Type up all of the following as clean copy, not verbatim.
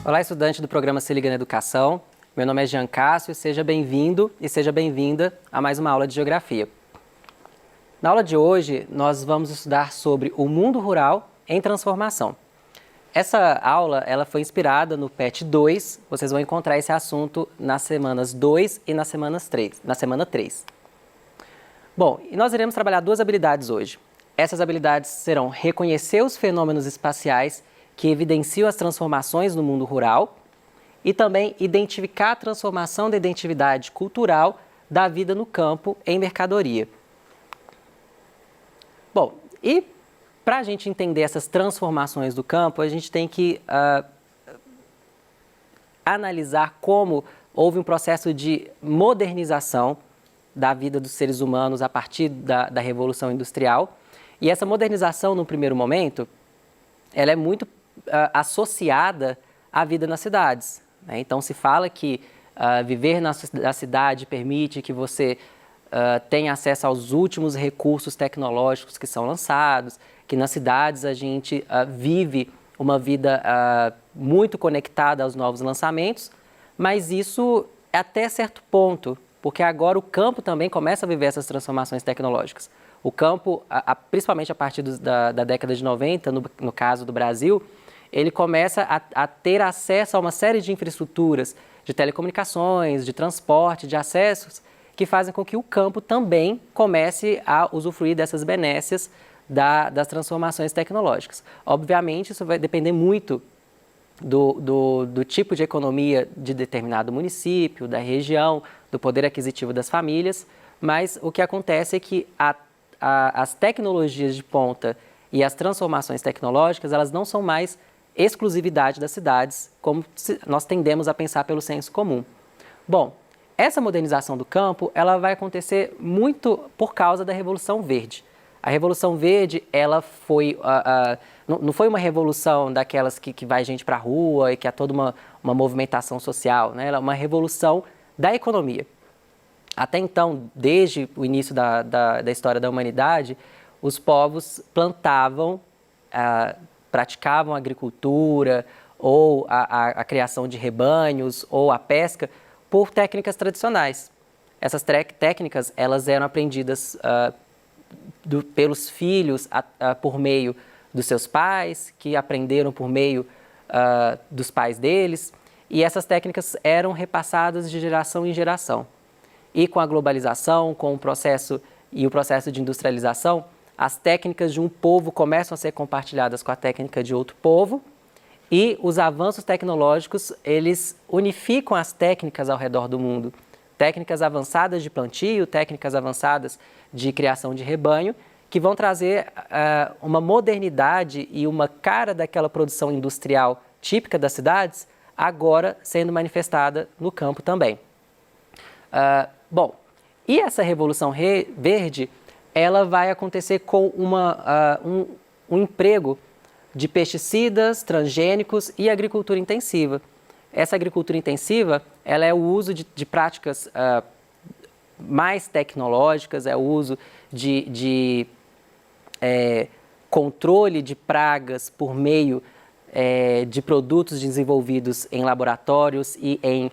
Olá, estudante do programa Se Liga na Educação. Meu nome é Jean Cássio, seja bem-vindo e seja bem-vinda a mais uma aula de Geografia. Na aula de hoje, nós vamos estudar sobre o mundo rural em transformação. Essa aula ela foi inspirada no PET 2, vocês vão encontrar esse assunto nas semanas 2 e na semana 3. Bom, e nós iremos trabalhar duas habilidades hoje. Essas habilidades serão reconhecer os fenômenos espaciais que evidenciam as transformações no mundo rural e também identificar a transformação da identidade cultural da vida no campo em mercadoria. Bom, e para a gente entender essas transformações do campo, a gente tem que analisar como houve um processo de modernização da vida dos seres humanos a partir da Revolução Industrial. E essa modernização, no primeiro momento, ela é muito associada à vida nas cidades, né? Então, se fala que viver na cidade permite que você tenha acesso aos últimos recursos tecnológicos que são lançados, que nas cidades a gente vive uma vida muito conectada aos novos lançamentos, mas isso é até certo ponto, porque agora o campo também começa a viver essas transformações tecnológicas. O campo, principalmente a partir da década de 90, no caso do Brasil, ele começa a ter acesso a uma série de infraestruturas, de telecomunicações, de transporte, de acessos, que fazem com que o campo também comece a usufruir dessas benécias das transformações tecnológicas. Obviamente, isso vai depender muito do tipo de economia de determinado município, da região, do poder aquisitivo das famílias, mas o que acontece é que as tecnologias de ponta e as transformações tecnológicas, elas não são mais exclusividade das cidades, como nós tendemos a pensar pelo senso comum. Bom, essa modernização do campo, ela vai acontecer muito por causa da Revolução Verde. A Revolução Verde, ela foi, não foi uma revolução daquelas que vai gente para a rua e que há toda uma movimentação social, né? Ela é uma revolução da economia. Até então, desde o início da história da humanidade, os povos plantavam, praticavam a agricultura ou a criação de rebanhos ou a pesca por técnicas tradicionais. Essas técnicas elas eram aprendidas pelos filhos por meio dos seus pais, que aprenderam por meio dos pais deles, e essas técnicas eram repassadas de geração em geração. E com a globalização, com o processo de industrialização, as técnicas de um povo começam a ser compartilhadas com a técnica de outro povo e os avanços tecnológicos, eles unificam as técnicas ao redor do mundo. Técnicas avançadas de plantio, técnicas avançadas de criação de rebanho, que vão trazer uma modernidade e uma cara daquela produção industrial típica das cidades, agora sendo manifestada no campo também. Bom, e essa Revolução Verde, ela vai acontecer com um emprego de pesticidas, transgênicos e agricultura intensiva. Essa agricultura intensiva, ela é o uso de práticas mais tecnológicas, é o uso de controle de pragas por meio de produtos desenvolvidos em laboratórios e em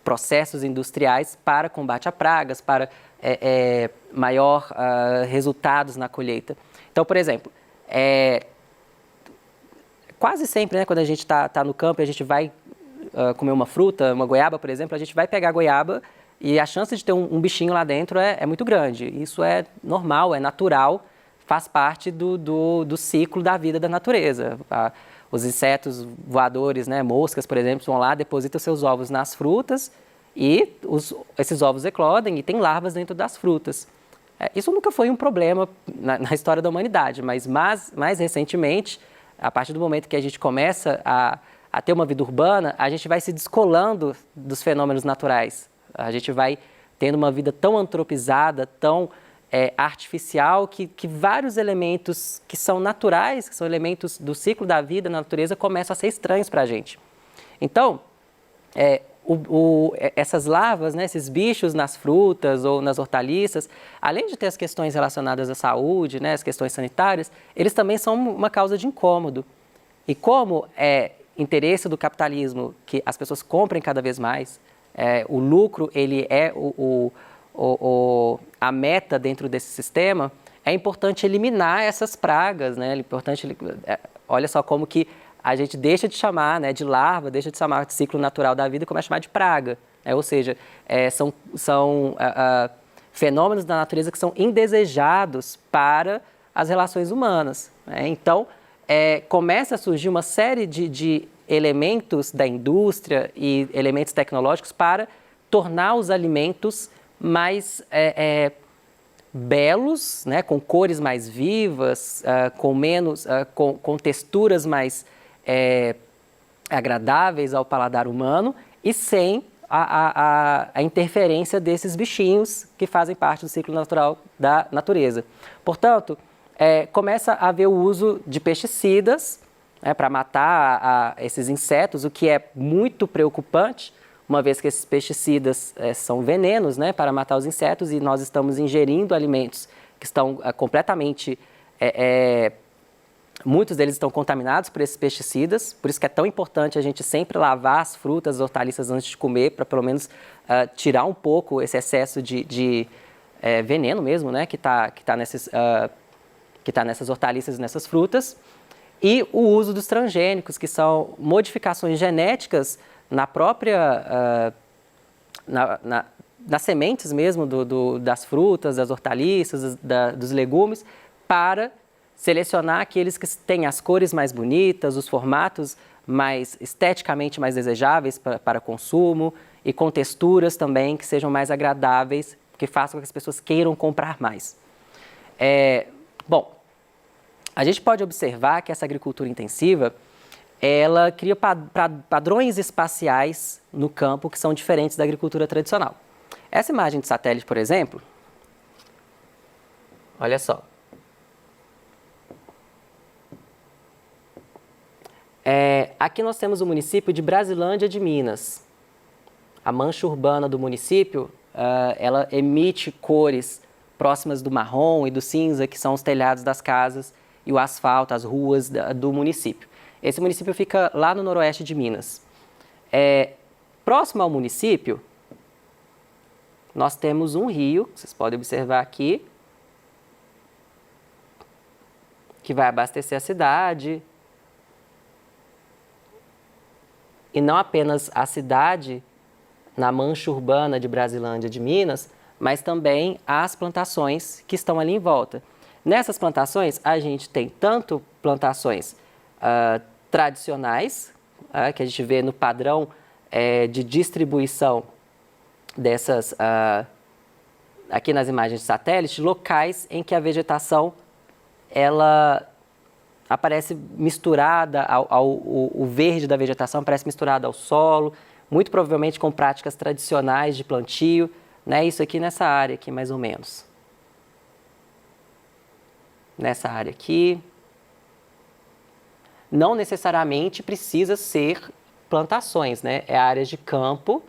processos industriais para combate a pragas, para maior resultados na colheita. Então, por exemplo, quase sempre, né, quando a gente está no campo e a gente vai comer uma fruta, uma goiaba, por exemplo, a gente vai pegar a goiaba e a chance de ter um bichinho lá dentro é muito grande. Isso é normal, é natural, faz parte do ciclo da vida da natureza. Os insetos voadores, né, moscas, por exemplo, vão lá, depositam seus ovos nas frutas e esses ovos eclodem e tem larvas dentro das frutas. Isso nunca foi um problema na história da humanidade, mas mais recentemente, a partir do momento que a gente começa a ter uma vida urbana, a gente vai se descolando dos fenômenos naturais. A gente vai tendo uma vida tão antropizada, tão artificial, que vários elementos que são naturais, que são elementos do ciclo da vida na natureza, começam a ser estranhos para a gente. Então, essas larvas, né, esses bichos nas frutas ou nas hortaliças, além de ter as questões relacionadas à saúde, né, as questões sanitárias, eles também são uma causa de incômodo. E como interesse do capitalismo que as pessoas comprem cada vez mais, o lucro ele é a meta dentro desse sistema, é importante eliminar essas pragas, né? É importante, olha só como que a gente deixa de chamar, né, de larva, deixa de chamar de ciclo natural da vida e começa a chamar de praga. Ou seja, são fenômenos da natureza que são indesejados para as relações humanas. Né? Então, começa a surgir uma série de elementos da indústria e elementos tecnológicos para tornar os alimentos mais belos, né, com cores mais vivas, com texturas mais agradáveis ao paladar humano e sem a interferência desses bichinhos que fazem parte do ciclo natural da natureza. Portanto, começa a haver o uso de pesticidas para matar esses insetos, o que é muito preocupante, uma vez que esses pesticidas são venenos, né, para matar os insetos, e nós estamos ingerindo alimentos que estão completamente... muitos deles estão contaminados por esses pesticidas, por isso que é tão importante a gente sempre lavar as frutas, as hortaliças antes de comer, para pelo menos tirar um pouco esse excesso de veneno mesmo, né, que tá nessas hortaliças e nessas frutas. E o uso dos transgênicos, que são modificações genéticas na própria, nas sementes mesmo das frutas, das hortaliças, dos legumes, para selecionar aqueles que têm as cores mais bonitas, os formatos esteticamente mais desejáveis para consumo e com texturas também que sejam mais agradáveis, que façam com que as pessoas queiram comprar mais. Bom, a gente pode observar que essa agricultura intensiva, ela cria padrões espaciais no campo que são diferentes da agricultura tradicional. Essa imagem de satélite, por exemplo, olha só. Aqui nós temos o município de Brasilândia de Minas. A mancha urbana do município, ela emite cores próximas do marrom e do cinza, que são os telhados das casas e o asfalto, as ruas do município. Esse município fica lá no noroeste de Minas. Próximo ao município, nós temos um rio, vocês podem observar aqui, que vai abastecer a cidade. E não apenas a cidade na mancha urbana de Brasilândia de Minas, mas também as plantações que estão ali em volta. Nessas plantações, a gente tem tanto plantações tradicionais, que a gente vê no padrão de distribuição dessas, aqui nas imagens de satélite, locais em que a vegetação ela aparece misturada o verde da vegetação aparece misturado ao solo, muito provavelmente com práticas tradicionais de plantio, né? Isso aqui nessa área aqui, mais ou menos. Nessa área aqui. Não necessariamente precisa ser plantações, né? Áreas de campo,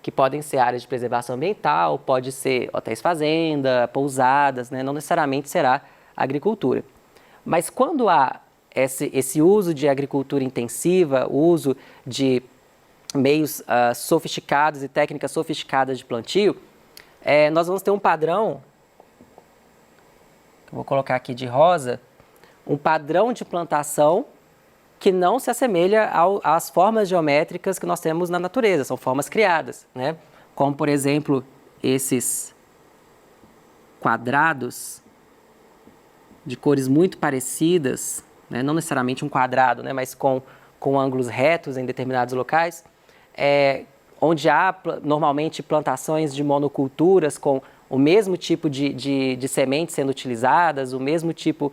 que podem ser áreas de preservação ambiental, pode ser hotéis fazenda, pousadas, né? Não necessariamente será agricultura. Mas quando há esse uso de agricultura intensiva, o uso de meios sofisticados e técnicas sofisticadas de plantio, nós vamos ter um padrão, vou colocar aqui de rosa, um padrão de plantação que não se assemelha às formas geométricas que nós temos na natureza, são formas criadas, né? Como, por exemplo, esses quadrados de cores muito parecidas, né? Não necessariamente um quadrado, né? Mas com ângulos retos em determinados locais, onde há normalmente plantações de monoculturas com o mesmo tipo de sementes sendo utilizadas, o mesmo tipo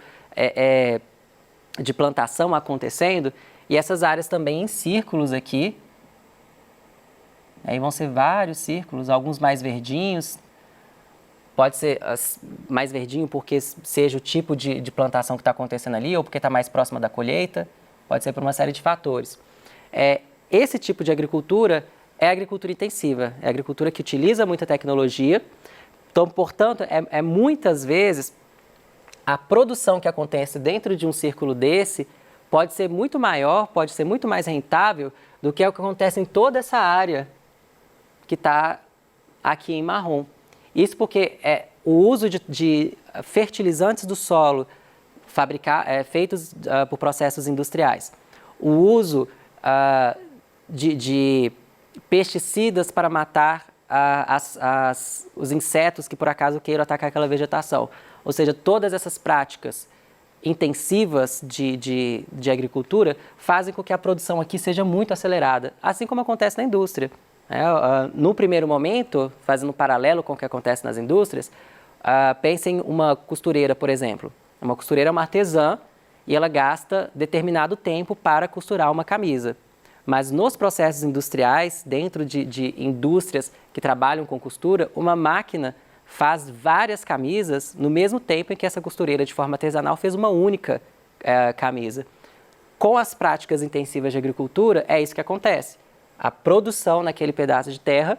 de plantação acontecendo, e essas áreas também em círculos aqui. Aí vão ser vários círculos, alguns mais verdinhos. Pode ser mais verdinho porque seja o tipo de plantação que está acontecendo ali ou porque está mais próxima da colheita. Pode ser por uma série de fatores. Esse tipo de agricultura é agricultura intensiva, é agricultura que utiliza muita tecnologia. Então, portanto, muitas vezes a produção que acontece dentro de um círculo desse pode ser muito maior, pode ser muito mais rentável do que é o que acontece em toda essa área que está aqui em marrom. Isso porque o uso de fertilizantes do solo feitos por processos industriais, o uso de pesticidas para matar os insetos que por acaso queiram atacar aquela vegetação. Ou seja, todas essas práticas intensivas de agricultura fazem com que a produção aqui seja muito acelerada, assim como acontece na indústria. No primeiro momento, fazendo um paralelo com o que acontece nas indústrias, pense em uma costureira, por exemplo. Uma costureira é uma artesã e ela gasta determinado tempo para costurar uma camisa. Mas nos processos industriais, dentro de indústrias que trabalham com costura, uma máquina faz várias camisas no mesmo tempo em que essa costureira, de forma artesanal, fez uma única camisa. Com as práticas intensivas de agricultura, é isso que acontece. A produção naquele pedaço de terra,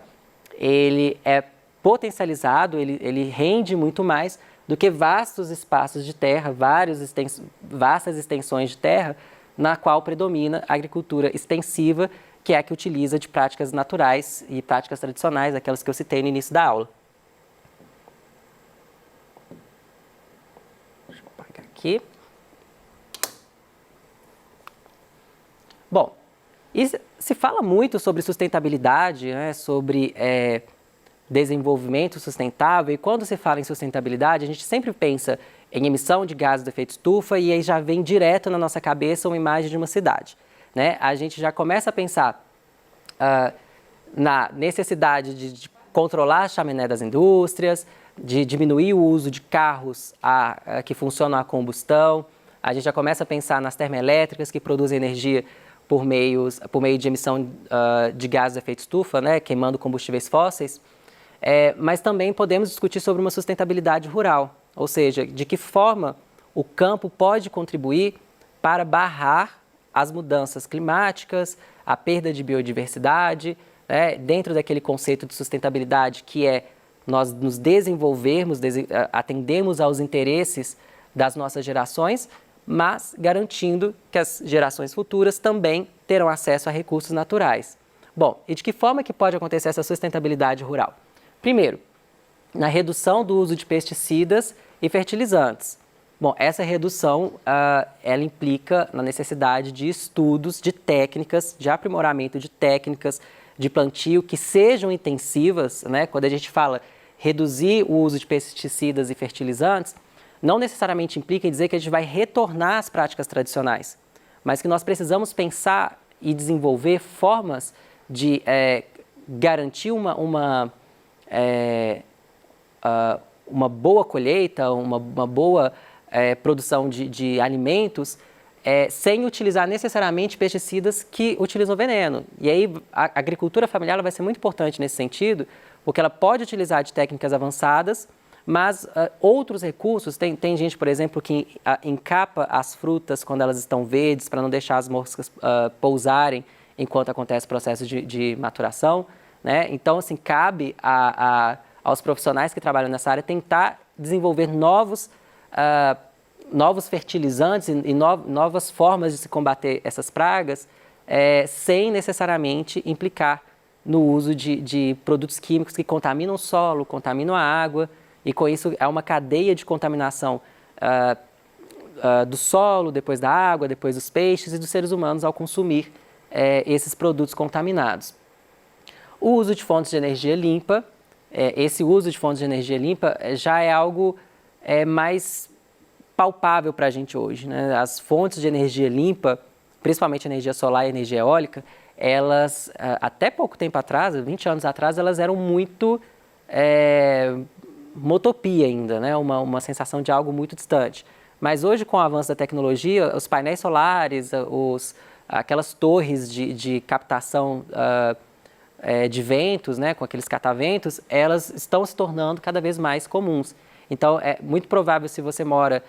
ele é potencializado, ele rende muito mais do que vastos espaços de terra, vastas extensões de terra, na qual predomina a agricultura extensiva, que é a que utiliza de práticas naturais e práticas tradicionais, aquelas que eu citei no início da aula. Deixa eu apagar aqui. Bom, se fala muito sobre sustentabilidade, né, sobre desenvolvimento sustentável, e quando se fala em sustentabilidade, a gente sempre pensa em emissão de gases de efeito estufa e aí já vem direto na nossa cabeça uma imagem de uma cidade, né? A gente já começa a pensar na necessidade de controlar a chaminé das indústrias, de diminuir o uso de carros que funcionam a combustão, a gente já começa a pensar nas termoelétricas que produzem energia por meio de emissão de gases de efeito estufa, né, queimando combustíveis fósseis, mas também podemos discutir sobre uma sustentabilidade rural, ou seja, de que forma o campo pode contribuir para barrar as mudanças climáticas, a perda de biodiversidade, né, dentro daquele conceito de sustentabilidade que é nós nos desenvolvermos, atendemos aos interesses das nossas gerações, mas garantindo que as gerações futuras também terão acesso a recursos naturais. Bom, e de que forma que pode acontecer essa sustentabilidade rural? Primeiro, na redução do uso de pesticidas e fertilizantes. Bom, essa redução, ela implica na necessidade de estudos, de técnicas, de aprimoramento de técnicas de plantio que sejam intensivas, né? Quando a gente fala reduzir o uso de pesticidas e fertilizantes, não necessariamente implica em dizer que a gente vai retornar às práticas tradicionais, mas que nós precisamos pensar e desenvolver formas de garantir uma boa colheita, uma boa produção de alimentos, sem utilizar necessariamente pesticidas que utilizam veneno. E aí a agricultura familiar ela vai ser muito importante nesse sentido, porque ela pode utilizar de técnicas avançadas, mas outros recursos, tem gente, por exemplo, que encapa as frutas quando elas estão verdes, para não deixar as moscas pousarem enquanto acontece o processo de maturação, né? Então, assim, cabe aos profissionais que trabalham nessa área tentar desenvolver novos fertilizantes e novas formas de se combater essas pragas, sem necessariamente implicar no uso de produtos químicos que contaminam o solo, contaminam a água, e com isso é uma cadeia de contaminação do solo, depois da água, depois dos peixes e dos seres humanos ao consumir esses produtos contaminados. O uso de fontes de energia limpa, esse uso de fontes de energia limpa já é algo mais palpável para a gente hoje, né? As fontes de energia limpa, principalmente energia solar e energia eólica, elas, até pouco tempo atrás, 20 anos atrás, elas eram muito uma utopia ainda, né? Uma sensação de algo muito distante. Mas hoje, com o avanço da tecnologia, os painéis solares, aquelas torres de captação de ventos, né, com aqueles cataventos, elas estão se tornando cada vez mais comuns. Então, é muito provável, se você mora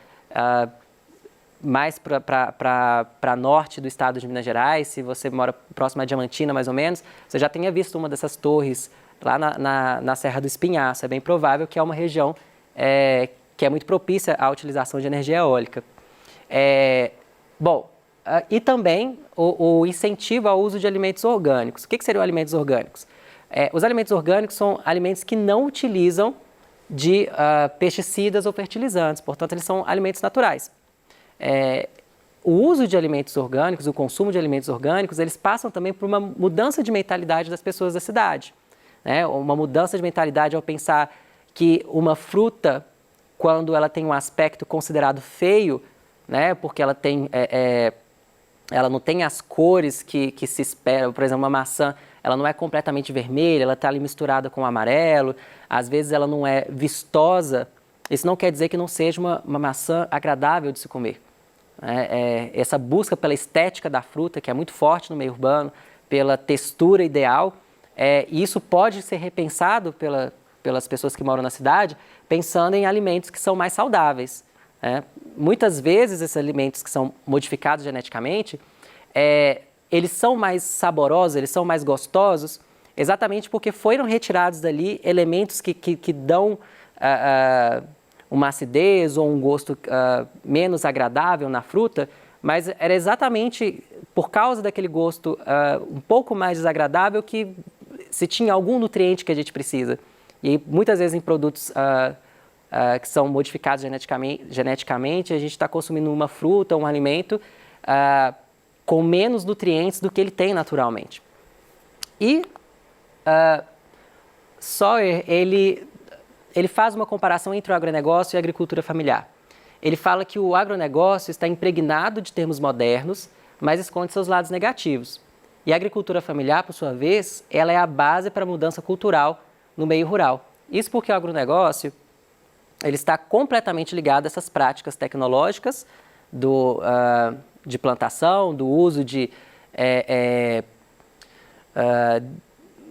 mais para norte do estado de Minas Gerais, se você mora próximo a Diamantina, mais ou menos, você já tenha visto uma dessas torres lá na Serra do Espinhaço. É bem provável que é uma região que é muito propícia à utilização de energia eólica. Bom, E também o incentivo ao uso de alimentos orgânicos. O que seriam alimentos orgânicos? Os alimentos orgânicos são alimentos que não utilizam de pesticidas ou fertilizantes, portanto, eles são alimentos naturais. O uso de alimentos orgânicos, o consumo de alimentos orgânicos, eles passam também por uma mudança de mentalidade das pessoas da cidade. Né? Uma mudança de mentalidade ao pensar que uma fruta, quando ela tem um aspecto considerado feio, né, porque ela tem, ela não tem as cores que se espera, por exemplo, uma maçã, ela não é completamente vermelha, ela está ali misturada com amarelo, às vezes ela não é vistosa, isso não quer dizer que não seja uma maçã agradável de se comer. Essa busca pela estética da fruta, que é muito forte no meio urbano, pela textura ideal, isso pode ser repensado pelas pessoas que moram na cidade, pensando em alimentos que são mais saudáveis. Muitas vezes esses alimentos que são modificados geneticamente, eles são mais saborosos, eles são mais gostosos, exatamente porque foram retirados dali elementos que dão uma acidez ou um gosto menos agradável na fruta, mas era exatamente por causa daquele gosto um pouco mais desagradável que se tinha algum nutriente que a gente precisa. E muitas vezes em produtos que são modificados geneticamente, a gente está consumindo uma fruta, um alimento com menos nutrientes do que ele tem naturalmente. E Sawyer, ele faz uma comparação entre o agronegócio e a agricultura familiar. Ele fala que o agronegócio está impregnado de termos modernos, mas esconde seus lados negativos. E a agricultura familiar, por sua vez, ela é a base para a mudança cultural no meio rural. Isso porque o agronegócio ele está completamente ligado a essas práticas tecnológicas de plantação, do uso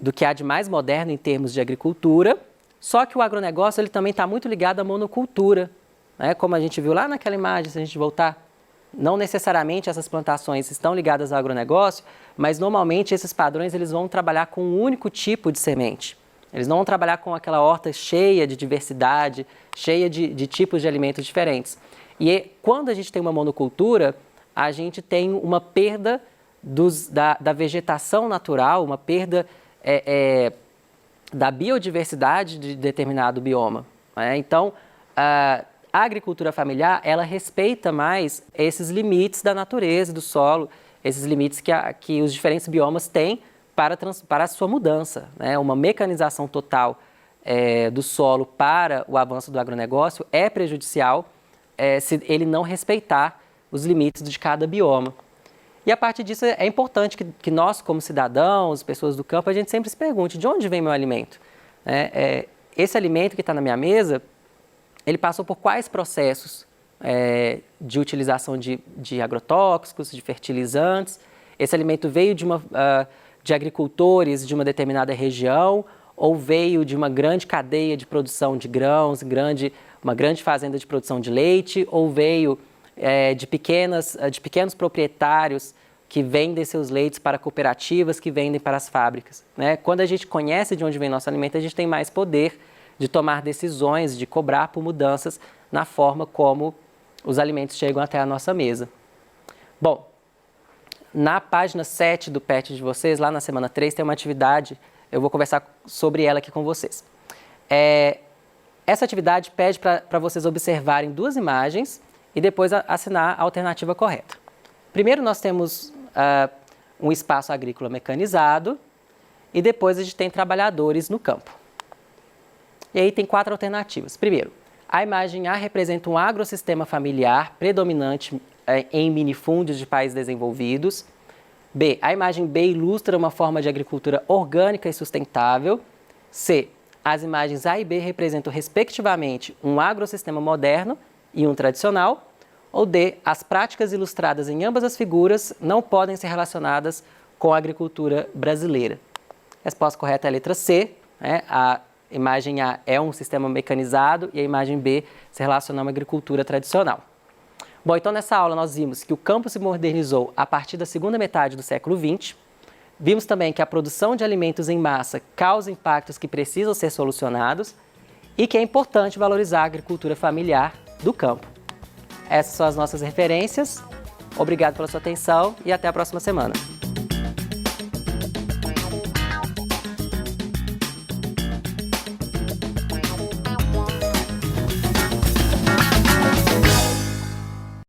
do que há de mais moderno em termos de agricultura, só que o agronegócio ele também está muito ligado à monocultura, né? Como a gente viu lá naquela imagem, se a gente voltar, não necessariamente essas plantações estão ligadas ao agronegócio, mas normalmente esses padrões eles vão trabalhar com um único tipo de semente. Eles não vão trabalhar com aquela horta cheia de diversidade, cheia de tipos de alimentos diferentes. E quando a gente tem uma monocultura, a gente tem uma perda da vegetação natural, uma perda da biodiversidade de determinado bioma. Então, a agricultura familiar, ela respeita mais esses limites da natureza, do solo, esses limites que os diferentes biomas têm para a sua mudança. Uma mecanização total do solo para o avanço do agronegócio é prejudicial se ele não respeitar os limites de cada bioma. E a partir disso é importante que nós, como cidadãos, pessoas do campo, a gente sempre se pergunte de onde vem meu alimento. Esse alimento que está na minha mesa, ele passou por quais processos de utilização de agrotóxicos, de fertilizantes? Esse alimento veio de agricultores de uma determinada região ou veio de uma grande cadeia de produção de grãos, uma grande fazenda de produção de leite, ou veio de pequenos proprietários que vendem seus leites para cooperativas que vendem para as fábricas. Quando a gente conhece de onde vem nosso alimento, a gente tem mais poder de tomar decisões, de cobrar por mudanças na forma como os alimentos chegam até a nossa mesa. Bom, na página 7 do PET de vocês, lá na semana 3, tem uma atividade, eu vou conversar sobre ela aqui com vocês. Essa atividade pede para vocês observarem duas imagens e depois assinar a alternativa correta. Primeiro nós temos um espaço agrícola mecanizado e depois a gente tem trabalhadores no campo. E aí tem 4 alternativas. Primeiro, a imagem A representa um agrossistema familiar predominante em minifúndios de países desenvolvidos. B, a imagem B ilustra uma forma de agricultura orgânica e sustentável. C, as imagens A e B representam, respectivamente, um agrossistema moderno e um tradicional. Ou D, as práticas ilustradas em ambas as figuras não podem ser relacionadas com a agricultura brasileira. A resposta correta é a letra C, a imagem A é um sistema mecanizado e a imagem B se relaciona a uma agricultura tradicional. Bom, então nessa aula nós vimos que o campo se modernizou a partir da segunda metade do século XX. Vimos também que a produção de alimentos em massa causa impactos que precisam ser solucionados e que é importante valorizar a agricultura familiar do campo. Essas são as nossas referências. Obrigado pela sua atenção e até a próxima semana.